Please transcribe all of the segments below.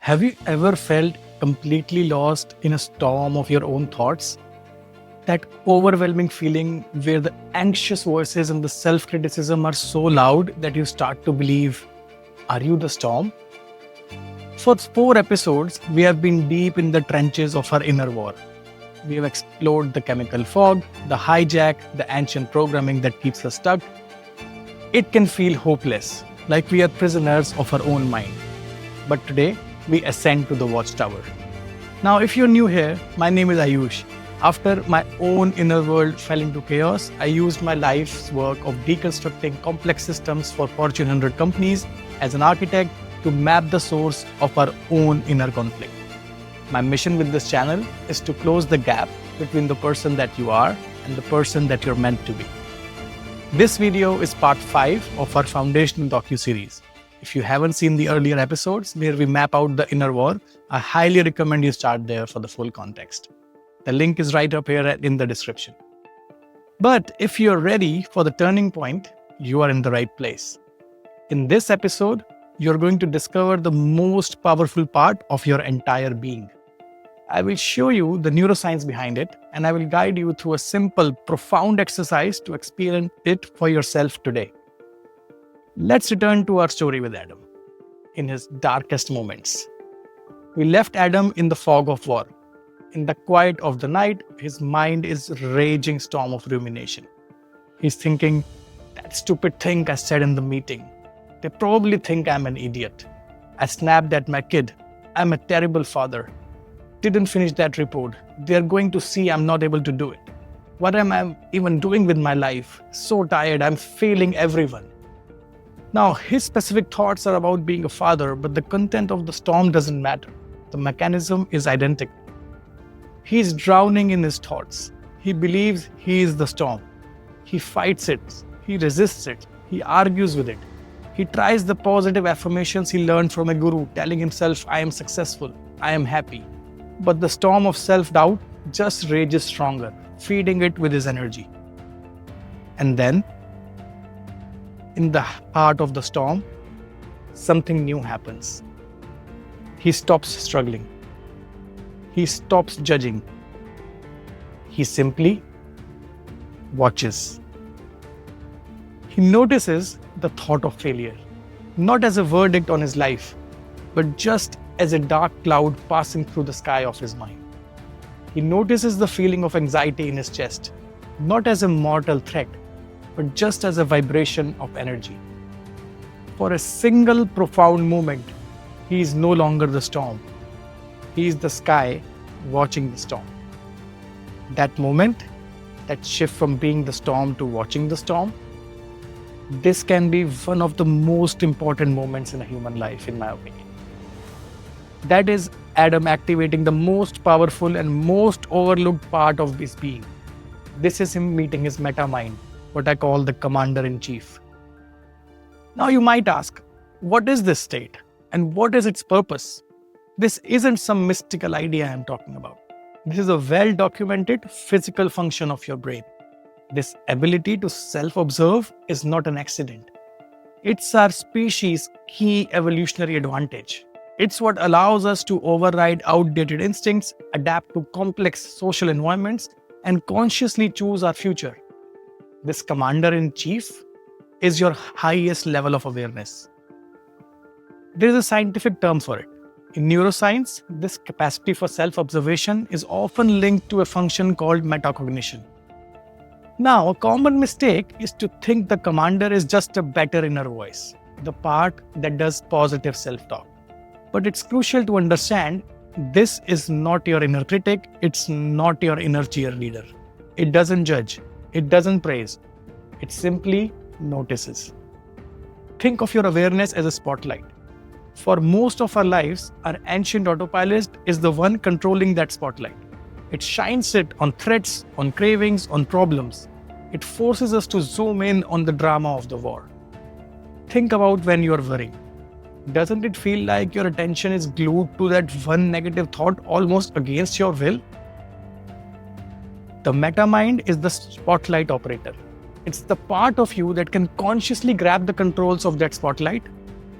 Have you ever felt completely lost in a storm of your own thoughts? That overwhelming feeling where the anxious voices and the self criticism are so loud that you start to believe, are you the storm? For 4 episodes, we have been deep in the trenches of our inner war. We have explored the chemical fog, the hijack, the ancient programming that keeps us stuck. It can feel hopeless, like we are prisoners of our own mind. But today, we ascend to the watchtower. Now, if you're new here, my name is Aayush. After my own inner world fell into chaos, I used my life's work of deconstructing complex systems for Fortune 100 companies as an architect to map the source of our own inner conflict. My mission with this channel is to close the gap between the person that you are and the person that you're meant to be. This video is part 5 of our foundational docu-series. If you haven't seen the earlier episodes where we map out the inner war, I highly recommend you start there for the full context. The link is right up here in the description. But if you're ready for the turning point, you are in the right place. In this episode, you're going to discover the most powerful part of your entire being. I will show you the neuroscience behind it, and I will guide you through a simple, profound exercise to experience it for yourself today. Let's return to our story with Adam. In his darkest moments, we left Adam in the fog of war. In the quiet of the night, his mind is a raging storm of rumination. He's thinking, that stupid thing I said in the meeting. They probably think I'm an idiot. I snapped at my kid. I'm a terrible father. Didn't finish that report. They're going to see I'm not able to do it. What am I even doing with my life? So tired, I'm failing everyone. Now, his specific thoughts are about being a father, but the content of the storm doesn't matter. The mechanism is identical. He's drowning in his thoughts. He believes he is the storm. He fights it. He resists it. He argues with it. He tries the positive affirmations he learned from a guru, telling himself, I am successful, I am happy. But the storm of self-doubt just rages stronger, feeding it with his energy. And then, in the heart of the storm, something new happens. He stops struggling. He stops judging. He simply watches. He notices the thought of failure, not as a verdict on his life, but just as a dark cloud passing through the sky of his mind. He notices the feeling of anxiety in his chest, not as a mortal threat, but just as a vibration of energy. For a single profound moment, he is no longer the storm. He is the sky watching the storm. That moment, that shift from being the storm to watching the storm, this can be one of the most important moments in a human life, in my opinion. That is Adam activating the most powerful and most overlooked part of his being. This is him meeting his meta mind, what I call the commander-in-chief. Now you might ask, what is this state and what is its purpose? This isn't some mystical idea I'm talking about. This is a well-documented physical function of your brain. This ability to self-observe is not an accident. It's our species' key evolutionary advantage. It's what allows us to override outdated instincts, adapt to complex social environments, and consciously choose our future. This commander-in-chief is your highest level of awareness. There is a scientific term for it. In neuroscience, this capacity for self-observation is often linked to a function called metacognition. Now, a common mistake is to think the commander is just a better inner voice, the part that does positive self-talk. But it's crucial to understand this is not your inner critic, it's not your inner cheerleader. It doesn't judge, it doesn't praise, it simply notices. Think of your awareness as a spotlight. For most of our lives, our ancient autopilot is the one controlling that spotlight. It shines it on threats, on cravings, on problems. It forces us to zoom in on the drama of the war. Think about when you're worrying. Doesn't it feel like your attention is glued to that one negative thought almost against your will? The meta-mind is the spotlight operator. It's the part of you that can consciously grab the controls of that spotlight,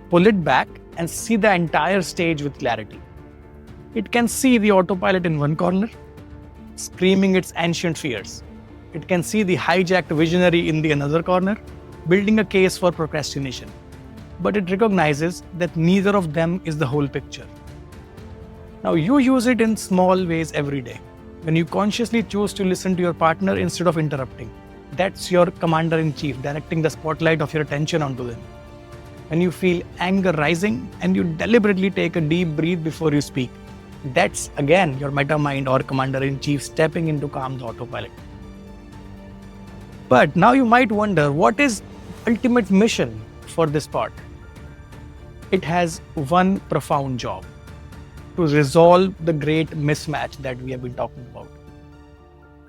pull it back, and see the entire stage with clarity. It can see the autopilot in one corner, screaming its ancient fears. It can see the hijacked visionary in the another corner, building a case for procrastination. But it recognizes that neither of them is the whole picture. Now, you use it in small ways every day. When you consciously choose to listen to your partner instead of interrupting, that's your commander-in-chief directing the spotlight of your attention onto them. When you feel anger rising and you deliberately take a deep breath before you speak, that's again your meta mind or commander-in-chief stepping in to calm the autopilot. But now you might wonder, what is ultimate mission for this part? It has one profound job: to resolve the great mismatch that we have been talking about.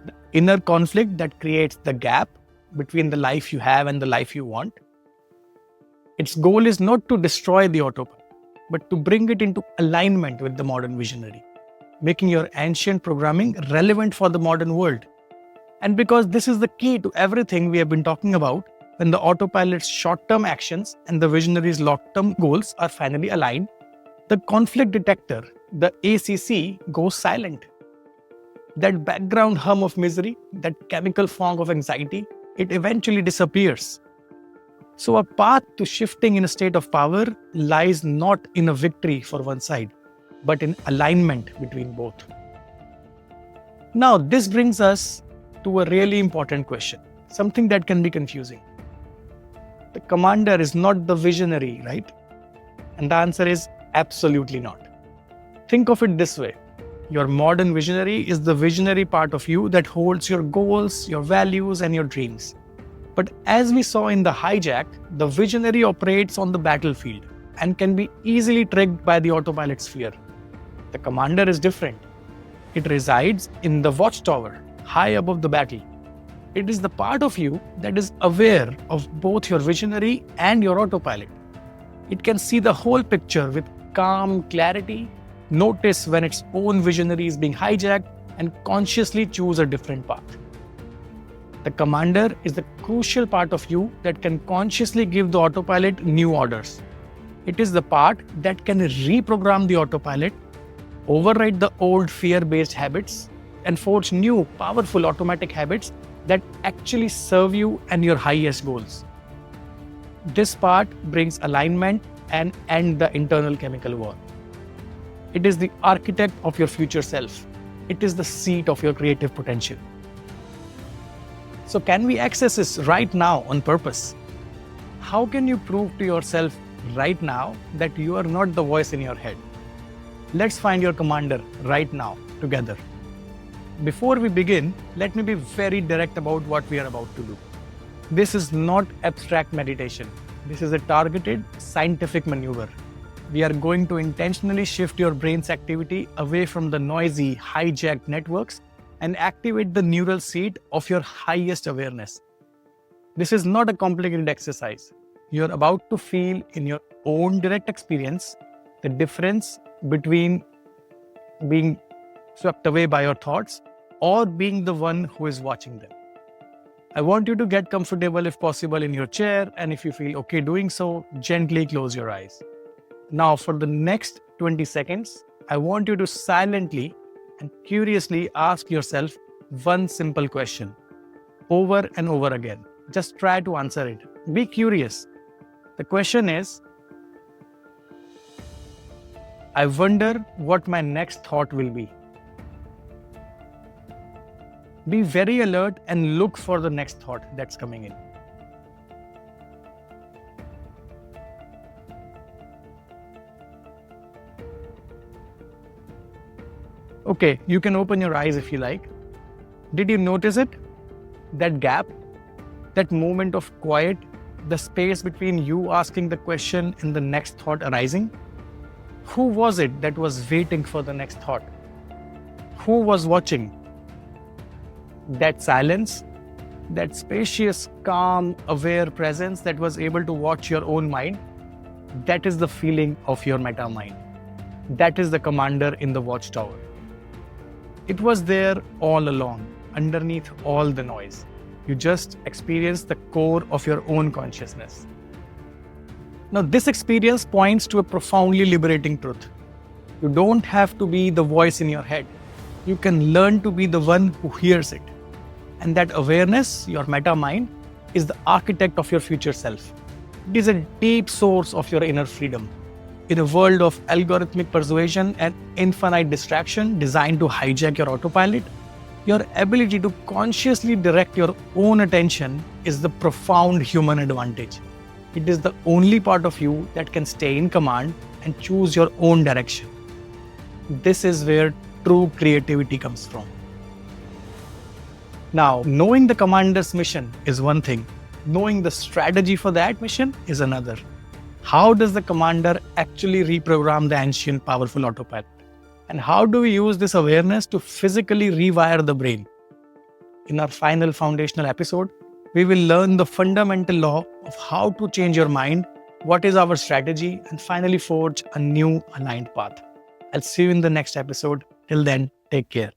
The inner conflict that creates the gap between the life you have and the life you want. Its goal is not to destroy the autopilot, but to bring it into alignment with the modern visionary, making your ancient programming relevant for the modern world. And because this is the key to everything we have been talking about, when the autopilot's short-term actions and the visionary's long-term goals are finally aligned, the conflict detector, the ACC, goes silent. That background hum of misery, that chemical fog of anxiety, it eventually disappears. So a path to shifting in a state of power lies not in a victory for one side, but in alignment between both. Now, this brings us to a really important question, something that can be confusing. The commander is not the visionary, right? And the answer is absolutely not. Think of it this way. Your modern visionary is the visionary part of you that holds your goals, your values, and your dreams. But as we saw in the hijack, the visionary operates on the battlefield and can be easily triggered by the autopilot's fear. The commander is different. It resides in the watchtower, high above the battle. It is the part of you that is aware of both your visionary and your autopilot. It can see the whole picture with calm clarity, notice when its own visionary is being hijacked, and consciously choose a different path. The commander is the crucial part of you that can consciously give the autopilot new orders. It is the part that can reprogram the autopilot, override the old fear-based habits, and forge new, powerful automatic habits that actually serve you and your highest goals. This part brings alignment and end the internal chemical war. It is the architect of your future self. It is the seat of your creative potential. So can we access this right now on purpose? How can you prove to yourself right now that you are not the voice in your head? Let's find your commander right now together. Before we begin, let me be very direct about what we are about to do. This is not abstract meditation. This is a targeted scientific maneuver. We are going to intentionally shift your brain's activity away from the noisy, hijacked networks and activate the neural seat of your highest awareness. This is not a complicated exercise. You're about to feel in your own direct experience the difference between being swept away by your thoughts or being the one who is watching them. I want you to get comfortable if possible in your chair, and if you feel okay doing so, gently close your eyes. Now for the next 20 seconds, I want you to silently and curiously ask yourself one simple question over and over again. Just try to answer it. Be curious. The question is, I wonder what my next thought will be. Be very alert and look for the next thought that's coming in. Okay, you can open your eyes if you like. Did you notice it? That gap, that moment of quiet, the space between you asking the question and the next thought arising? Who was it that was waiting for the next thought? Who was watching? That silence, that spacious, calm, aware presence that was able to watch your own mind, that is the feeling of your meta mind. That is the commander in the watchtower. It was there all along, underneath all the noise. You just experienced the core of your own consciousness. Now, this experience points to a profoundly liberating truth. You don't have to be the voice in your head. You can learn to be the one who hears it. And that awareness, your meta mind, is the architect of your future self. It is a deep source of your inner freedom. In a world of algorithmic persuasion and infinite distraction designed to hijack your autopilot, your ability to consciously direct your own attention is the profound human advantage. It is the only part of you that can stay in command and choose your own direction. This is where true creativity comes from. Now, knowing the commander's mission is one thing. Knowing the strategy for that mission is another. How does the commander actually reprogram the ancient powerful autopilot? And how do we use this awareness to physically rewire the brain? In our final foundational episode, we will learn the fundamental law of how to change your mind, what is our strategy, and finally forge a new aligned path. I'll see you in the next episode. Till then, take care.